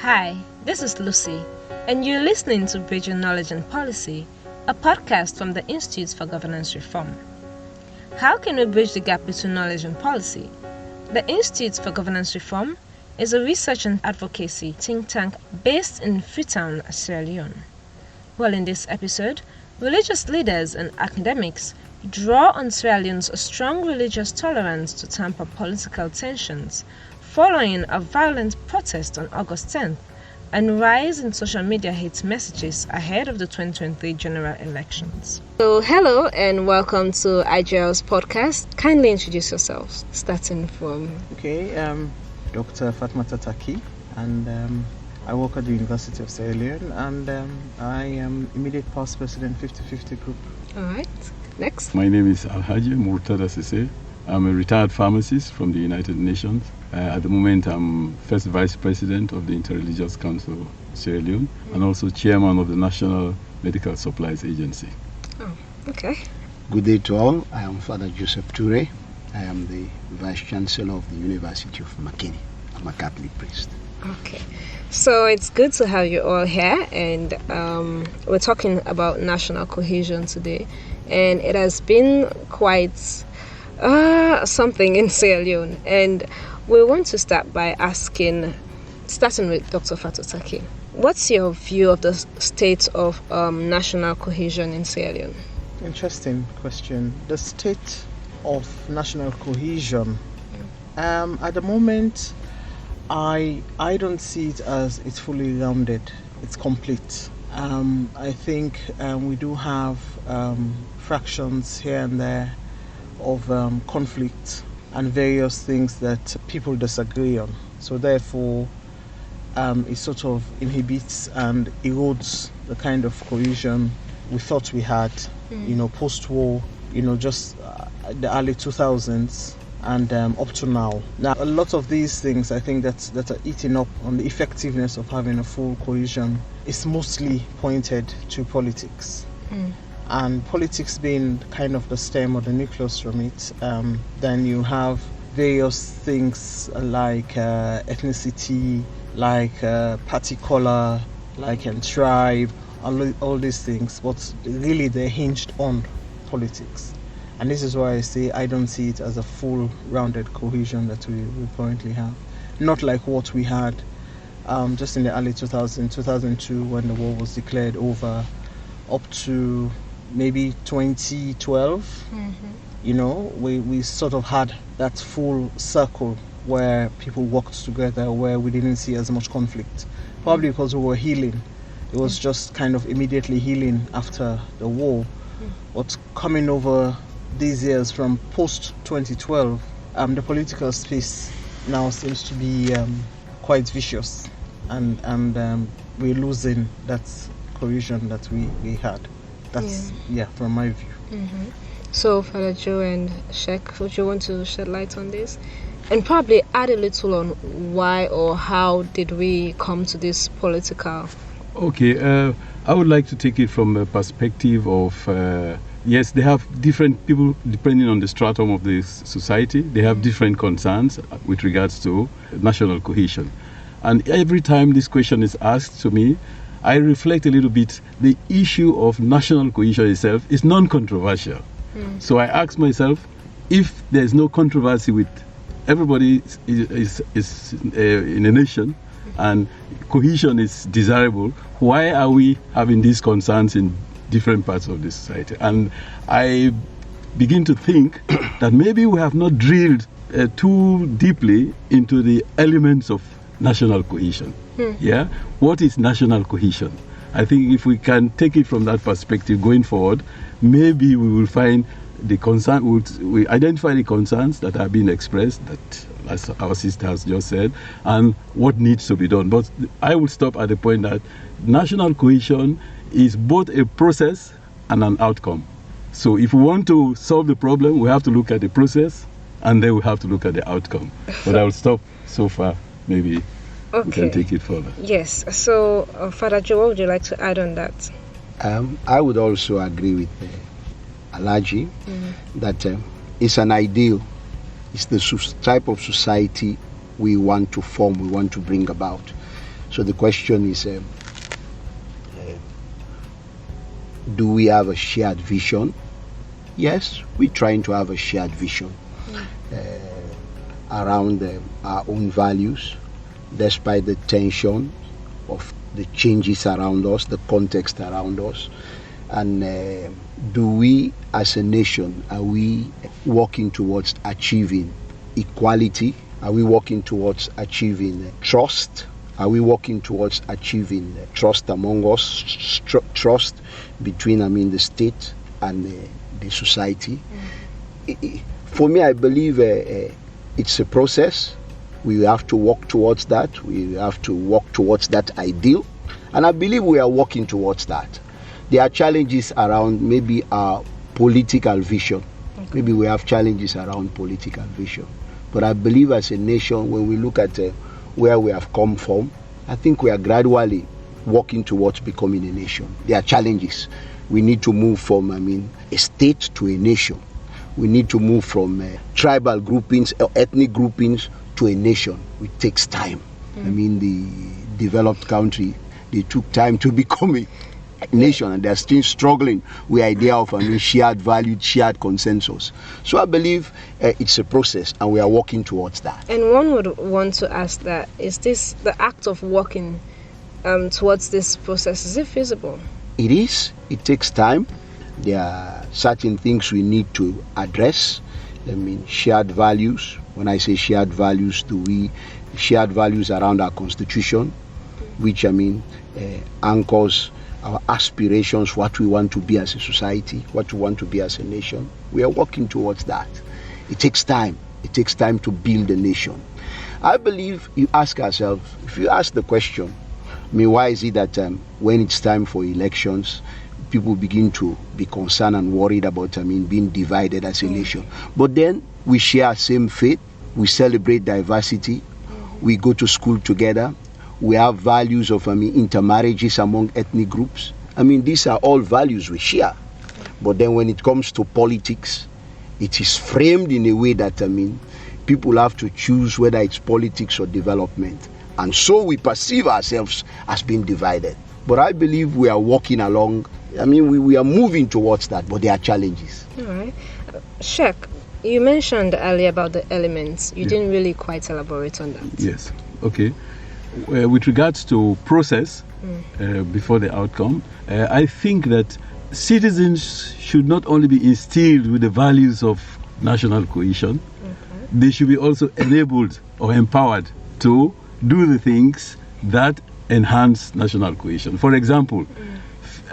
Hi, this is Lucy, and you're listening to Bridging Knowledge and Policy, a podcast from the Institute for Governance Reform. How can we bridge the gap between knowledge and policy? The Institute for Governance Reform is a research and advocacy think tank based in Freetown, Sierra Leone. Well, in this episode, religious leaders and academics draw on Sierra Leone's strong religious tolerance to tamper political tensions following a violent protest on August 10th and rise in social media hate messages ahead of the 2023 general elections. So, hello and welcome to IGL's podcast. Kindly introduce yourselves, starting from... Okay, Dr. Fatmata Taki, and I work at the University of Sierra Leone, and I am immediate past president 50-50 group. All right, next. My name is Alhaji Murtada Sese. I'm a retired pharmacist from the United Nations. At the moment, I'm first vice president of the Interreligious Council Sierra Leone and also chairman of the National Medical Supplies Agency. Oh, okay. Good day to all. I am Father Joseph Toure. I am the vice chancellor of the University of Makeni. I'm a Catholic priest. Okay, so it's good to have you all here, and we're talking about national cohesion today, and it has been quite something in Sierra Leone, and we want to start by starting with Dr. Fatotaki. What's your view of the state of national cohesion in Sierra Leone? Interesting question. The state of national cohesion. At the moment, I don't see it as it's fully rounded. It's complete. I think we do have fractions here and there of conflict and various things that people disagree on. So therefore, it sort of inhibits and erodes the kind of cohesion we thought we had, post-war, just the early 2000s and up to now. Now, a lot of these things, I think that are eating up on the effectiveness of having a full cohesion is mostly pointed to politics. And politics being kind of the stem or the nucleus from it, then you have various things like ethnicity, like party color, like tribe, all these things, but really they're hinged on politics. And this is why I say I don't see it as a full rounded cohesion that we currently have. Not like what we had just in the early 2002 when the war was declared over, up to maybe 2012. We sort of had that full circle where people worked together, where we didn't see as much conflict, probably because we were healing. It was just kind of immediately healing after the war. What's coming over these years from post 2012, the political space now seems to be quite vicious, and we're losing that cohesion that we had. That's from my view. So, Father Joe and Sheikh, would you want to shed light on this? And probably add a little on why or how did we come to this political... Okay, I would like to take it from a perspective of, yes, they have different people, depending on the stratum of the society, they have different concerns with regards to national cohesion. And every time this question is asked to me, I reflect a little bit. The issue of national cohesion itself is non-controversial. So I ask myself, if there's no controversy with everybody is in a nation and cohesion is desirable, why are we having these concerns in different parts of the society? And I begin to think that maybe we have not drilled too deeply into the elements of national cohesion. Yeah, what is national cohesion? I think if we can take it from that perspective going forward, maybe we will find the concern. We identify the concerns that are being expressed, that as our sister has just said, and what needs to be done. But I will stop at the point that national cohesion is both a process and an outcome. So if we want to solve the problem, we have to look at the process, and then we have to look at the outcome. But I will stop so far. Maybe we can take it further. Yes. So, Father Joe, what would you like to add on that? I would also agree with Alaji that it's an ideal. It's the type of society we want to form, we want to bring about. So the question is, do we have a shared vision? Yes, we're trying to have a shared vision around our own values, despite the tension of the changes around us, the context around us. And do we as a nation, are we working towards achieving equality? Are we working towards achieving trust? Are we working towards achieving trust among us, trust between, the state and the society? For me, I believe it's a process. We have to work towards that. We have to work towards that ideal. And I believe we are working towards that. There are challenges around maybe our political vision. Okay. Maybe we have challenges around political vision. But I believe as a nation, when we look at where we have come from, I think we are gradually working towards becoming a nation. There are challenges. We need to move from, a state to a nation. We need to move from tribal groupings or ethnic groupings to a nation. It takes time. The developed country, they took time to become a nation, and they're still struggling with the idea of shared value, shared consensus. So I believe it's a process, and we are working towards that. And one would want to ask that, is this the act of working towards this process, is it feasible? It is. It takes time. There are certain things we need to address. Shared values. When I say shared values, shared values around our constitution, which anchors our aspirations, what we want to be as a society, what we want to be as a nation. We are working towards that. It takes time. It takes time to build a nation. I believe you ask ourselves, if you ask the question, why is it that when it's time for elections, people begin to be concerned and worried about being divided as a nation? But then we share same faith, we celebrate diversity, we go to school together, we have values of intermarriages among ethnic groups. These are all values we share. But then when it comes to politics, it is framed in a way that people have to choose whether it's politics or development. And so we perceive ourselves as being divided. But I believe we are walking along. We are moving towards that, but there are challenges. All right. Sheikh, you mentioned earlier about the elements. You didn't really quite elaborate on that. Yes. Okay. With regards to process before the outcome, I think that citizens should not only be instilled with the values of national cohesion, they should be also enabled or empowered to do the things that enhance national cohesion. For example,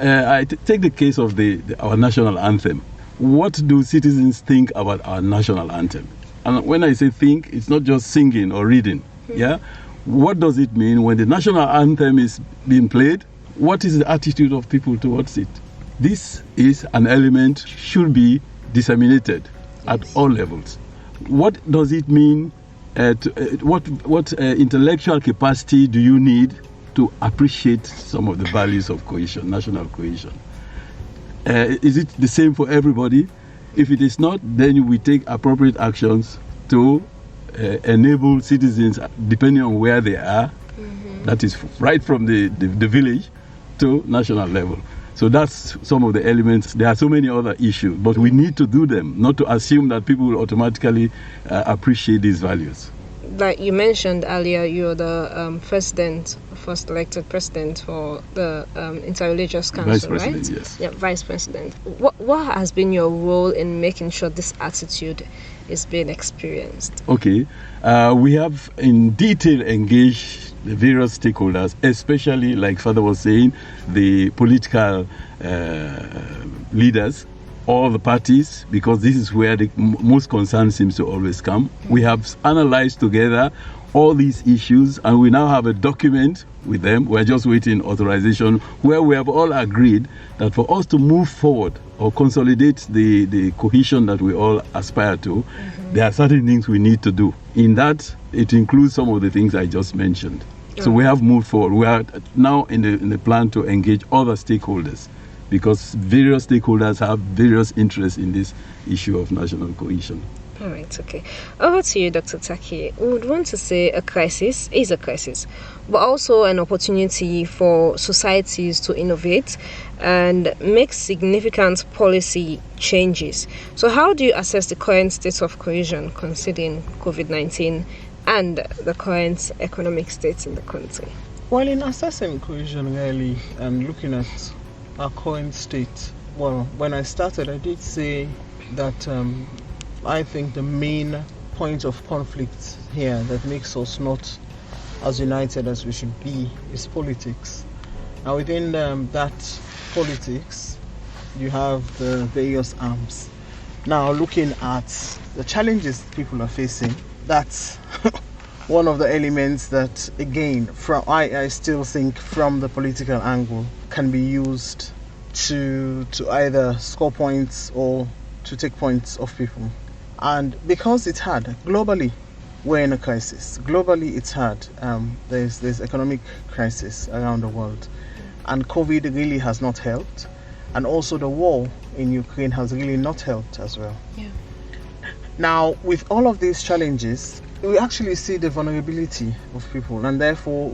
I take the case of our national anthem. What do citizens think about our national anthem? And when I say think, it's not just singing or reading. Yeah. What does it mean when the national anthem is being played? What is the attitude of people towards it? This is an element should be disseminated at all levels. What does it mean? What intellectual capacity do you need to appreciate some of the values of cohesion, national cohesion? Is it the same for everybody? If it is not, then we take appropriate actions to enable citizens, depending on where they are, that is right from the village to national level. So that's some of the elements. There are so many other issues, but we need to do them, not to assume that people will automatically appreciate these values. Like you mentioned earlier, you're the first elected president for the Interreligious Council, Vice President, right? Yes. Yeah, Vice President. What has been your role in making sure this attitude is being experienced? Okay, we have in detail engaged the various stakeholders, especially, like Father was saying, the political leaders, all the parties, because this is where the most concern seems to always come. We have analyzed together all these issues, and we now have a document with them. We're just waiting authorization, where we have all agreed that for us to move forward or consolidate the cohesion that we all aspire to, there are certain things we need to do. In that, it includes some of the things I just mentioned. So we have moved forward. We are now in the plan to engage other stakeholders, because various stakeholders have various interests in this issue of national cohesion. All right, okay. Over to you, Dr. Taki. We would want to say a crisis is a crisis, but also an opportunity for societies to innovate and make significant policy changes. So how do you assess the current state of cohesion considering COVID-19 and the current economic state in the country? Well, in assessing cohesion really and looking at our current state, well, when I started, I did say that I think the main point of conflict here that makes us not as united as we should be is politics. Now, within that politics, you have the various arms. Now, looking at the challenges people are facing, that's one of the elements that, again, I still think from the political angle can be used to either score points or to take points off people. And because it's hard, globally, we're in a crisis. Globally, it's hard. There's economic crisis around the world. And COVID really has not helped. And also the war in Ukraine has really not helped as well. Yeah. Now, with all of these challenges, we actually see the vulnerability of people. And therefore,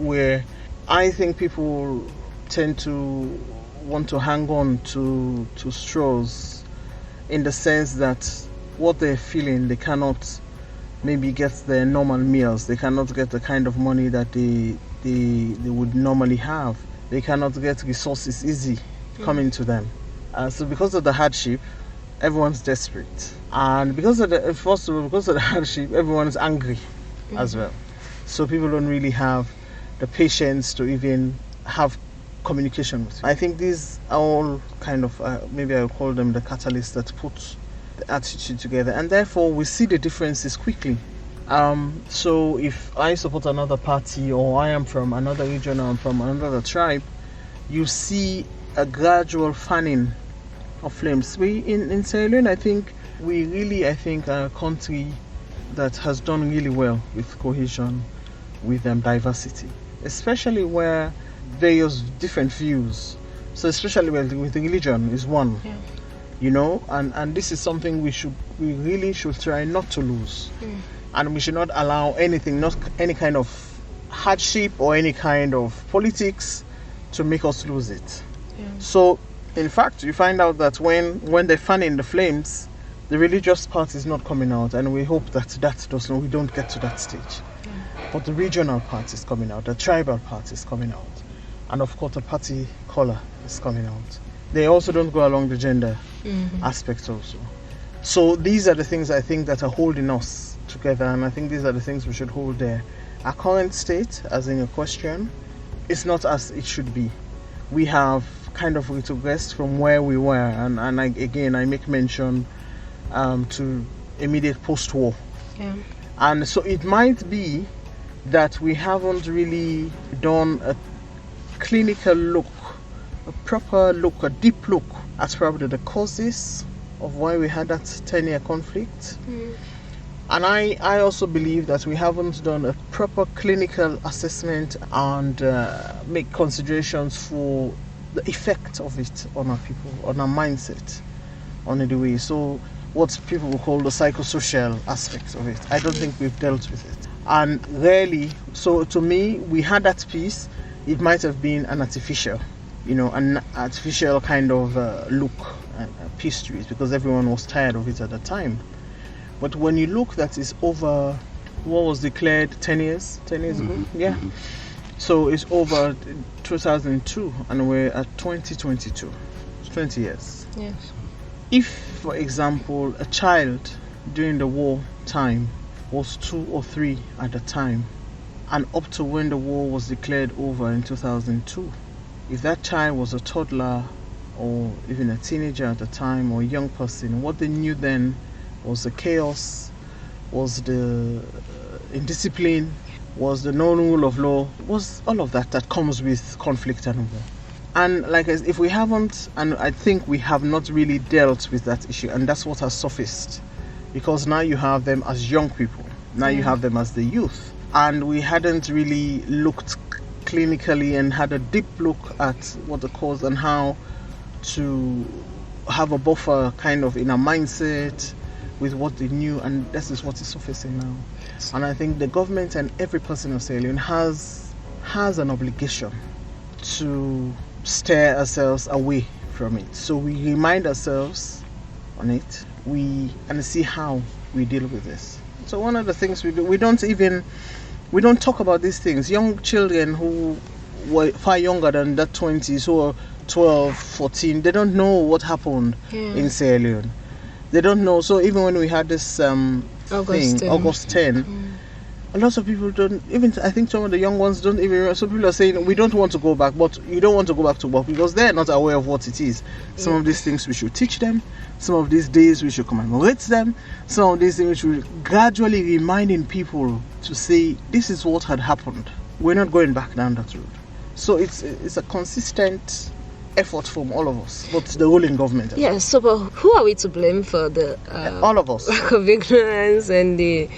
I think people tend to want to hang on to straws in the sense that what they're feeling, they cannot maybe get their normal meals. They cannot get the kind of money that they would normally have. They cannot get resources easy coming to them. So because of the hardship, everyone's desperate. And because of the hardship, everyone is angry as well. So people don't really have the patience to even have communication with you. I think these are all kind of, maybe I would call them the catalysts that put the attitude together, and therefore we see the differences quickly. So if I support another party, or I am from another region, or I'm from another tribe, you see a gradual fanning of flames. We in Sierra Leone, I think are a country that has done really well with cohesion, with diversity, especially where various different views. So especially with religion is one. Yeah. And this is something we really should try not to lose. And we should not allow anything, not any kind of hardship or any kind of politics to make us lose it. Yeah. So in fact, you find out that when they're fanning the flames, the religious part is not coming out, and we hope that we don't get to that stage. Yeah. But the regional part is coming out, the tribal part is coming out, and of course the party color is coming out. They also don't go along the gender aspects also. So these are the things I think that are holding us together, and I think these are the things we should hold there. Our current state, as in a question, is not as it should be. We have kind of retrogressed from where we were, and I make mention to immediate post-war. Yeah. And so it might be that we haven't really done a clinical look, a proper look, a deep look at probably the causes of why we had that 10-year conflict. And I also believe that we haven't done a proper clinical assessment and make considerations for the effect of it on our people, on our mindset, on the way. So what people will call the psychosocial aspect of it, I don't think we've dealt with it. And really, so to me, we had that piece. It might have been an artificial kind of look and piece to it, because everyone was tired of it at the time. But when you look, that is over what was declared 10 years ago. Yeah. So it's over 2002 and we're at 2022. It's 20 years. Yes. If, for example, a child during the war time was 2 or 3 at the time, and up to when the war was declared over in 2002, if that child was a toddler or even a teenager at the time, or a young person, what they knew then was the chaos, was the indiscipline, was the non-rule of law, was all of that comes with conflict and war. And if we haven't, and I think we have not really dealt with that issue, and that's what has surfaced, because now you have them as young people, now you have them as the youth, and we hadn't really looked clinically and had a deep look at what the cause and how to have a buffer kind of in our mindset, with what they knew, and this is what is surfacing now. And I think the government and every person of Sierra Leone has an obligation to steer ourselves away from it. So we remind ourselves on it, and see how we deal with this. So one of the things we do, we don't talk about these things. Young children who were far younger than that 20s, who are 12, 14, they don't know what happened in Sierra Leone. They don't know. So even when we had this August 10, a lot of people don't even, I think some of the young ones don't even, some people are saying we don't want to go back, but you don't want to go back to work because they're not aware of what it is. Some of these things we should teach them, some of these days we should commemorate them, some of these things we should gradually reminding people to say this is what had happened. We're not going back down that road. So it's a consistent effort from all of us, but the ruling government. Yes, so but who are we to blame for the all of us lack of ignorance and the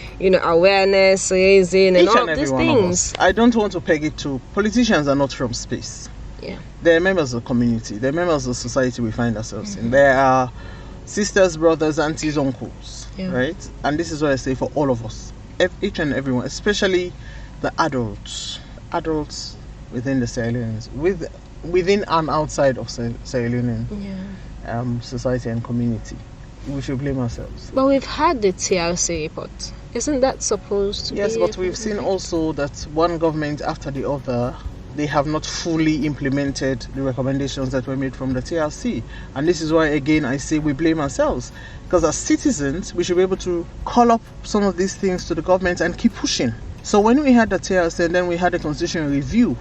awareness raising and each all and of every these one of things? us. I don't want to peg it to politicians are not from space. Yeah, they're members of the community, they're members of the society we find ourselves in. There are sisters, brothers, aunties, uncles, right? And this is what I say for all of us, each and everyone, especially the adults within the Sierra Leoneans, within and outside of Sierra Leonean society and community. We should blame ourselves. But we've had the TRC report. Isn't that supposed to be? Yes, but we've seen also that one government after the other, they have not fully implemented the recommendations that were made from the TRC. And this is why, again, I say we blame ourselves. Because as citizens, we should be able to call up some of these things to the government and keep pushing. So when we had the TRC and then we had a constitutional review,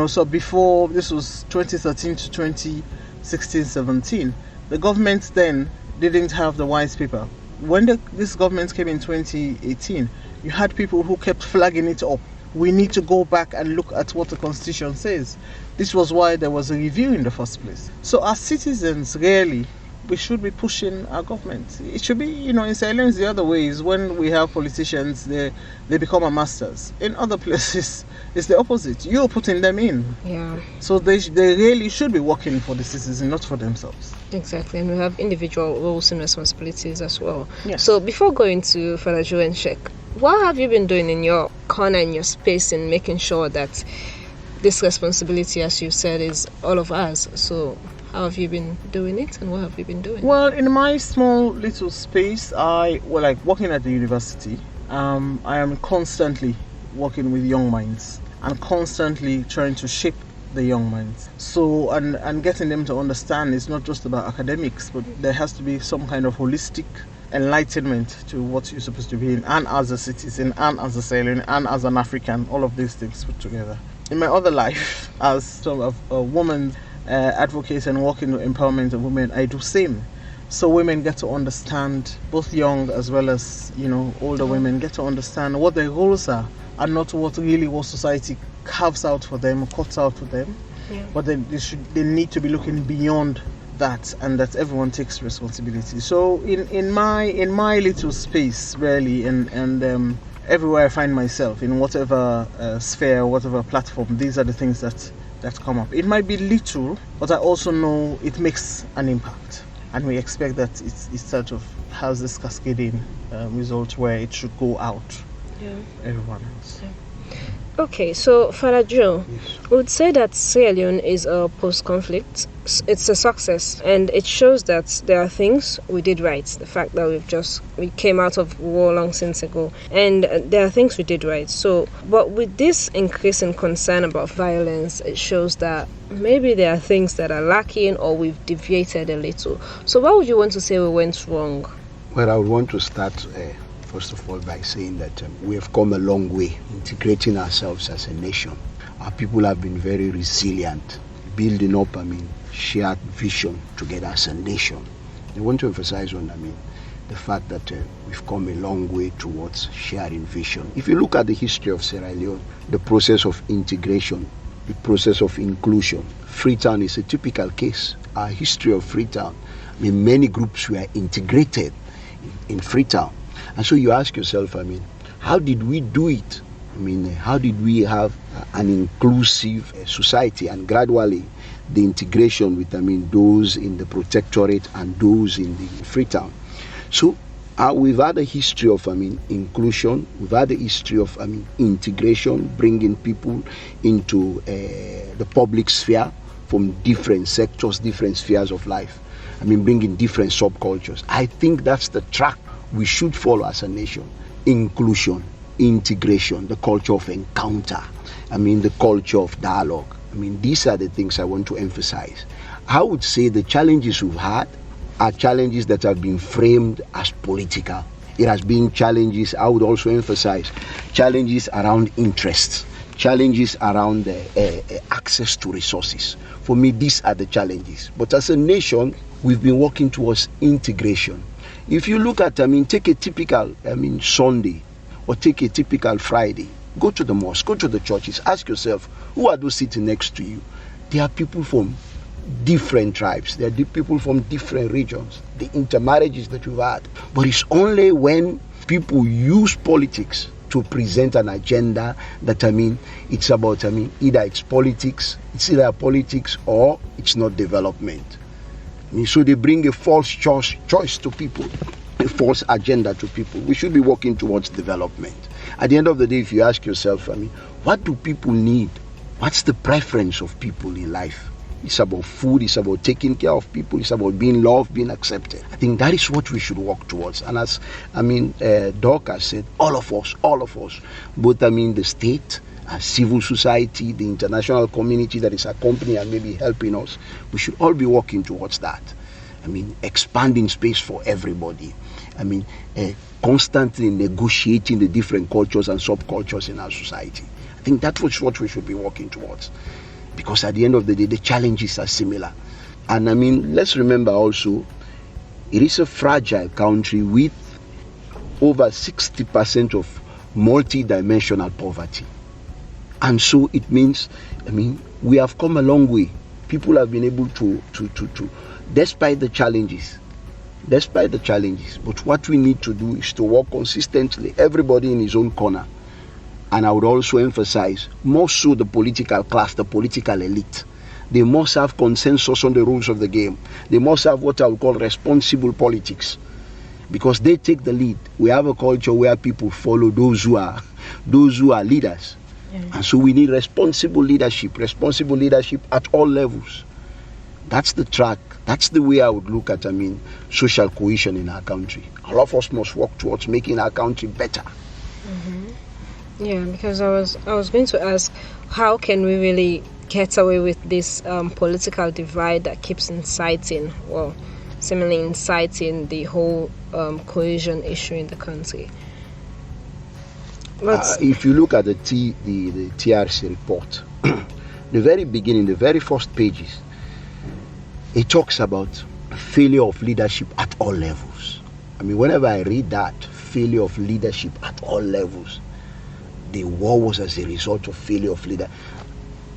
so before, this was 2013 to 2016-17, the government then didn't have the white paper. When this government came in 2018, you had people who kept flagging it up. We need to go back and look at what the constitution says. This was why there was a review in the first place. So as citizens, really, we should be pushing our government. It should be, in silence the other way is when we have politicians, they become our masters. In other places, it's the opposite. You're putting them in. Yeah. So they really should be working for the citizens, not for themselves. Exactly, and we have individual roles and responsibilities as well. Yes. So before going to Father Joe and Sheikh, what have you been doing in your corner, in your space, in making sure that this responsibility, as you said, is all of us? So how have you been doing it, and what have you been doing? Well, in my small little space, working at the university, I am constantly working with young minds and constantly trying to shape the young minds. So, and getting them to understand it's not just about academics, but there has to be some kind of holistic enlightenment to what you're supposed to be in, and as a citizen, and as a Sierra Leonean, and as an African, all of these things put together. In my other life, as sort of a woman advocate and working with empowerment of women, I do same. So women get to understand, both young as well as older women get to understand what their roles are, and not what society carves out for them, cuts out for them. Yeah. But they need to be looking beyond that, and that everyone takes responsibility. So in my little space, really, and everywhere I find myself, in whatever sphere, whatever platform, these are the things that come up. It might be little, but I also know it makes an impact, and we expect that it sort of has this cascading result where it should go out. Everyone else. Yeah. Okay, so Father Joe, Yes. I would say that Sierra Leone is a post-conflict. It's a success, and it shows that there are things we did right. The fact that we came out of war long since ago, and there are things we did right. So, but with this increase in concern about violence, it shows that maybe there are things that are lacking, or we've deviated a little. So what would you want to say we went wrong? Well, I would want to start first of all by saying that we have come a long way integrating ourselves as a nation. Our people have been very resilient, building up, shared vision together as a nation. I want to emphasize on, the fact that we've come a long way towards sharing vision. If you look at the history of Sierra Leone, the process of integration, the process of inclusion, Freetown is a typical case. Our history of Freetown, many groups were integrated in Freetown. And so you ask yourself, how did we do it? How did we have an inclusive society, and gradually the integration with, those in the protectorate and those in the Freetown. So We've had a history of, inclusion. We've had a history of, integration, bringing people into the public sphere from different sectors, different spheres of life. Bringing different subcultures. I think that's the track we should follow as a nation. Inclusion, integration, the culture of encounter. The culture of dialogue. These are the things I want to emphasize. I would say the challenges we've had are challenges that have been framed as political. It has been challenges, I would also emphasize, challenges around interests, challenges around access to resources. For me, these are the challenges. But as a nation, we've been working towards integration. If you look at, take a typical, Sunday, or take a typical Friday, go to the mosque, go to the churches, ask yourself, who are those sitting next to you? They are people from different tribes, they are people from different regions, the intermarriages that we've had. But it's only when people use politics to present an agenda that it's about either it's politics or it's not development. So they bring a false choice to people, a false agenda to people. We should be working towards development. At the end of the day, if you ask yourself, what do people need? What's the preference of people in life? It's about food, it's about taking care of people, it's about being loved, being accepted. I think that is what we should work towards. And as Doc has said, all of us, both the state, civil society, the international community that is accompanying and maybe helping us, we should all be working towards that. Expanding space for everybody. Constantly negotiating the different cultures and subcultures in our society. I think that's what we should be working towards. Because at the end of the day, the challenges are similar. And let's remember also, it is a fragile country with over 60% of multi-dimensional poverty. And so it means, we have come a long way. People have been able to despite the challenges. But what we need to do is to work consistently, everybody in his own corner. And I would also emphasize, more so the political class, the political elite. They must have consensus on the rules of the game. They must have what I would call responsible politics. Because they take the lead. We have a culture where people follow those who are leaders. And so we need responsible leadership at all levels. That's the track. That's the way I would look at, social cohesion in our country. All of us must work towards making our country better. Yeah, because I was going to ask, how can we really get away with this political divide that keeps inciting the whole cohesion issue in the country? If you look at the TRC report, the very beginning, the very first pages, it talks about failure of leadership at all levels. Whenever I read that, failure of leadership at all levels, the war was as a result of failure of leader,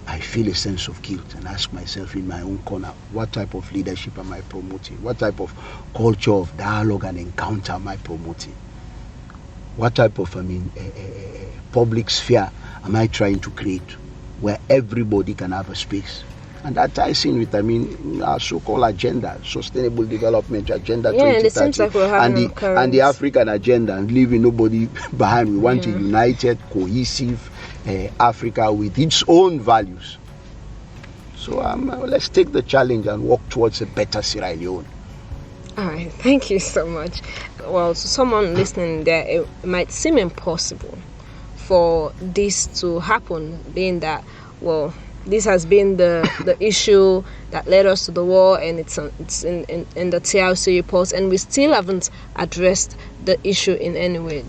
I feel a sense of guilt and ask myself in my own corner, what type of leadership am I promoting? What type of culture of dialogue and encounter am I promoting? What type of public sphere am I trying to create where everybody can have a space? And that ties in with our so-called agenda, sustainable development agenda 2030, and it seems like we're having and the African agenda, and leaving nobody behind. We want a united, cohesive Africa with its own values. So let's take the challenge and work towards a better Sierra Leone. All right, thank you so much. Well, to someone listening there, it might seem impossible for this to happen, being that, this has been the issue that led us to the war, and it's in the TRC report, and we still haven't addressed the issue in any way.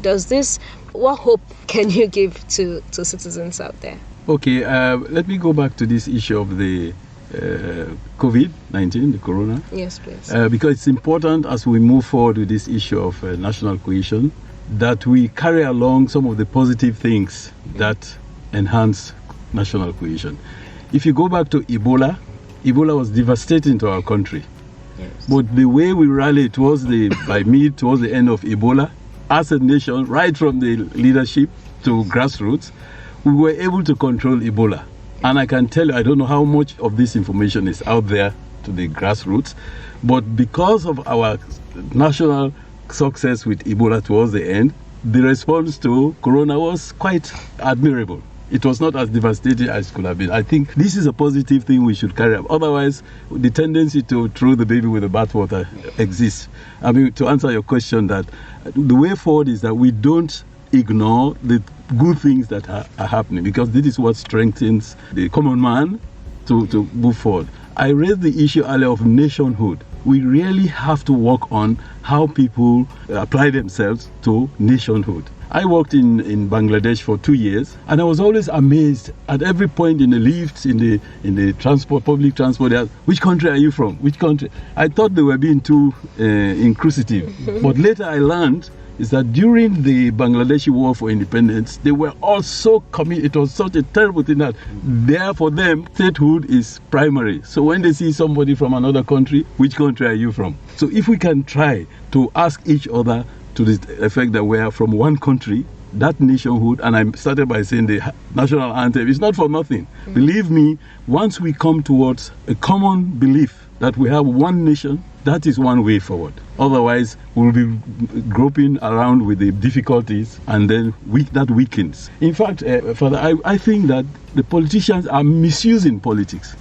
What hope can you give to citizens out there? Okay, let me go back to this issue of the COVID-19, the corona. Yes, please. Because it's important as we move forward with this issue of national cohesion that we carry along some of the positive things that enhance national cohesion. If you go back to Ebola was devastating to our country. Yes. But the way we rallied towards the end of Ebola, as a nation, right from the leadership to grassroots, we were able to control Ebola. And I can tell you, I don't know how much of this information is out there to the grassroots, but because of our national success with Ebola towards the end, the response to Corona was quite admirable. It was not as devastating as it could have been. I think this is a positive thing we should carry out. Otherwise, the tendency to throw the baby with the bathwater exists. I mean, to answer your question, that the way forward is that we don't ignore the good things that are happening, because this is what strengthens the common man to move forward. I raised the issue earlier of nationhood. We really have to work on how people apply themselves to nationhood. I worked in Bangladesh for 2 years, and I was always amazed at every point in the lifts, in the transport, public transport. Which country are you from? Which country? I thought they were being too inquisitive, but later I learned is that during the Bangladeshi War for Independence, they were all so committed. It was such a terrible thing that there for them, statehood is primary. So when they see somebody from another country, which country are you from? So if we can try to ask each other to the effect that we are from one country, that nationhood, and I started by saying the national anthem is not for nothing. Believe me, once we come towards a common belief that we have one nation, that is one way forward. Otherwise, we'll be groping around with the difficulties, and then that weakens. In fact, Father, I think that the politicians are misusing politics.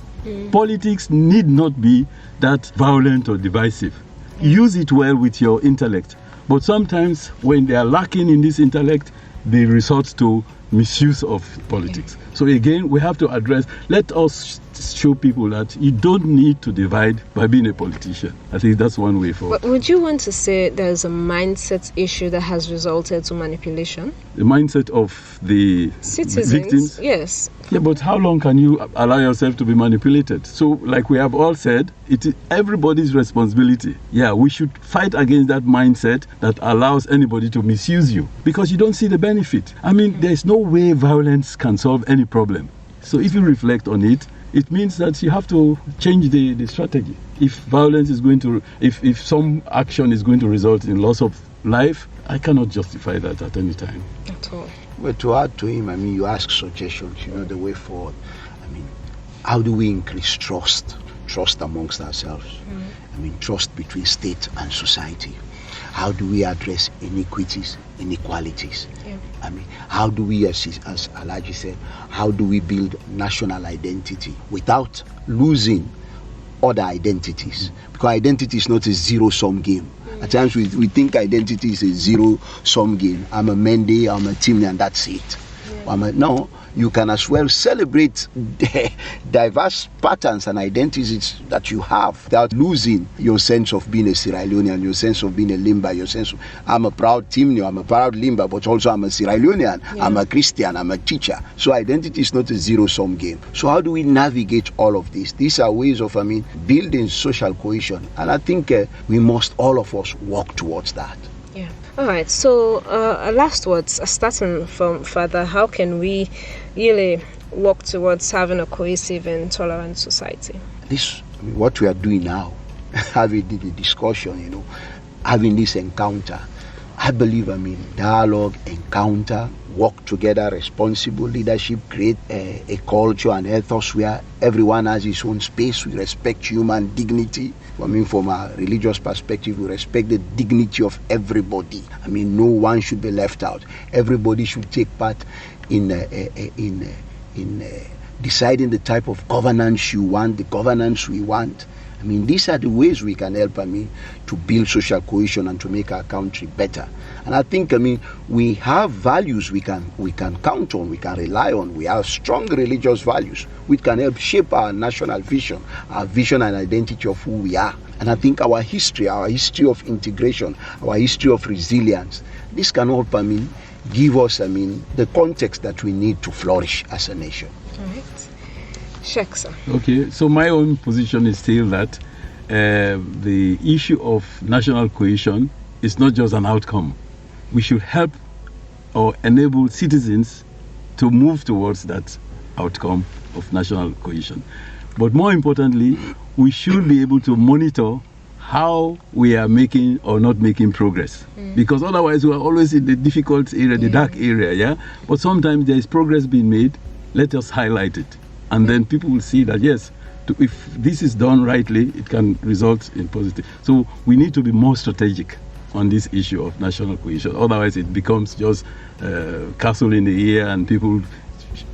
Politics need not be that violent or divisive. Use it well with your intellect. But sometimes when they are lacking in this intellect, they resort to misuse of politics. So again, we have to address, let us show people that you don't need to divide by being a politician. I think that's one way forward. But would you want to say there's a mindset issue that has resulted to manipulation? The mindset of the Citizens, victims? yes. Yeah, but how long can you allow yourself to be manipulated? So, like we have all said, it is everybody's responsibility. Yeah, we should fight against that mindset that allows anybody to misuse you, because you don't see the benefit. I mean, there's no way violence can solve any problem. So if you reflect on it, it means that you have to change the strategy. If violence is going to, if some action is going to result in loss of life, I cannot justify that at any time. At all. But to add to him, I mean, you ask suggestions, the way forward. I mean, how do we increase trust amongst ourselves? I mean, trust between state and society. How do we address inequities, inequalities? Yeah. I mean, how do we, as Alhaji said, how do we build national identity without losing other identities? Because identity is not a zero-sum game. At times we think identity is a zero-sum game. I'm a Mende, I'm a Timni, and that's it. Yeah. No, you can as well celebrate the diverse patterns and identities that you have without losing your sense of being a Sierra Leonean, your sense of being a Limba, your sense of, I'm a proud Timni, I'm a proud Limba, but also I'm a Sierra Leonean, I'm a Christian, I'm a teacher. So identity is not a zero-sum game. So how do we navigate all of this? These are ways of, building social cohesion. And I think we must, all of us, work towards that. Yeah. All right. So, last words, starting from Father, how can we really work towards having a cohesive and tolerant society? What we are doing now, having the discussion, having this encounter, I believe, dialogue, encounter, work together, responsible leadership, create a culture and ethos where everyone has his own space. We respect human dignity. From a religious perspective, we respect the dignity of everybody. No one should be left out. Everybody should take part in deciding the type of governance you want, the governance we want. These are the ways we can help, to build social cohesion and to make our country better. And I think, we have values we can count on, we can rely on. We have strong religious values which can help shape our national vision, our vision and identity of who we are. And I think our history of integration, our history of resilience, this can help, give us, the context that we need to flourish as a nation. All right. Sheikh, sir. Okay, so my own position is still that the issue of national cohesion is not just an outcome. We should help or enable citizens to move towards that outcome of national cohesion. But more importantly, we should be able to monitor how we are making or not making progress. Because otherwise we are always in the difficult area, the dark area, yeah? But sometimes there is progress being made. Let us highlight it. And then people will see that, yes, if this is done rightly, it can result in positive. So we need to be more strategic on this issue of national cohesion. Otherwise, it becomes just castle in the air, and people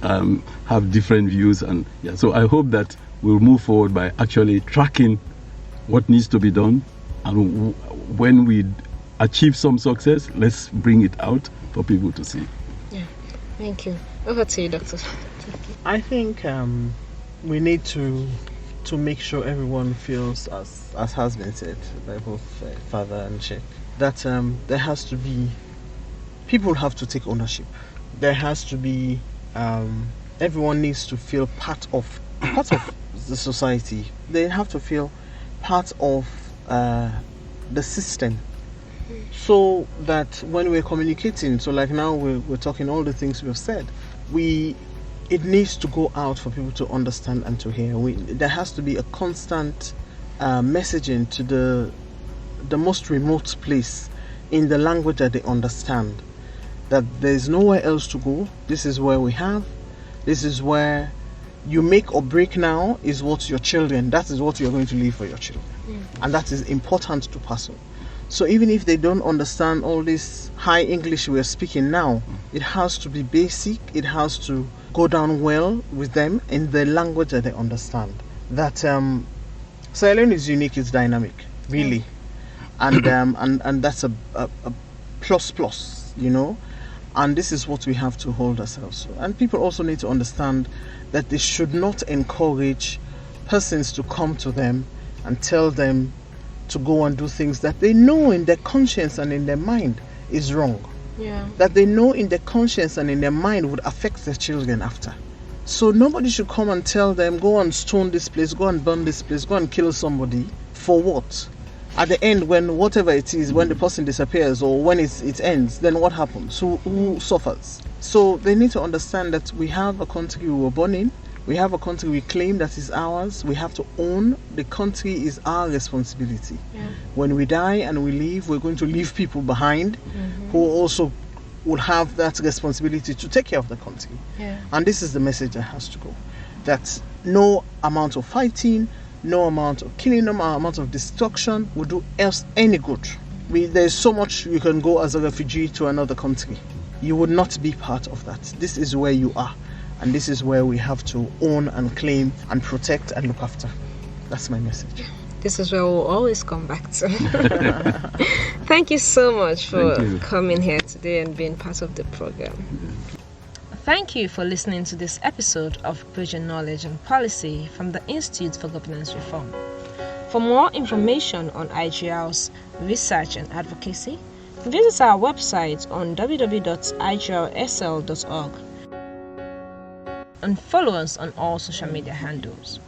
have different views. And yeah, so I hope that we'll move forward by actually tracking what needs to be done, and when we achieve some success, let's bring it out for people to see. Yeah, thank you. Over to you, Doctor. I think we need to make sure everyone feels, as has been said by both Father and Sheikh, that there has to be, people have to take ownership. There has to be, everyone needs to feel part of the society. They have to feel part of the system, so that when we're communicating, so like now we're talking all the things we've said, it needs to go out for people to understand and to hear. There has to be a constant messaging to the most remote place in the language that they understand, that there's nowhere else to go. This is where we have. This is where you make or break now is what your children, that is what you're going to leave for your children. And that is important to pass on. So even if they don't understand all this high English we're speaking now, it has to be basic. It has to go down well with them in the language that they understand. That Sierra Leone is unique, it's dynamic, really, and that's a plus, you know. And this is what we have to hold ourselves to. And people also need to understand that they should not encourage persons to come to them and tell them to go and do things that they know in their conscience and in their mind is wrong. Yeah. That they know in their conscience and in their mind would affect their children after. So nobody should come and tell them, go and stone this place, go and burn this place, go and kill somebody. For what? At the end, when whatever it is, when the person disappears or when it ends, then what happens? Who suffers? So they need to understand that we have a country we were born in. We have a country we claim that is ours. We have to own. The country is our responsibility. Yeah. When we die and we leave, we're going to leave people behind who also will have that responsibility to take care of the country. Yeah. And this is the message that has to go. That no amount of fighting, no amount of killing, no amount of destruction will do else any good. There's so much you can go as a refugee to another country. You would not be part of that. This is where you are. And this is where we have to own and claim and protect and look after. That's my message. This is where we'll always come back to. Thank you so much for coming here today and being part of the program. Thank you for listening to this episode of Bridging Knowledge and Policy from the Institute for Governance Reform. For more information on IGR's research and advocacy, visit our website on www.igrsl.org and follow us on all social media handles.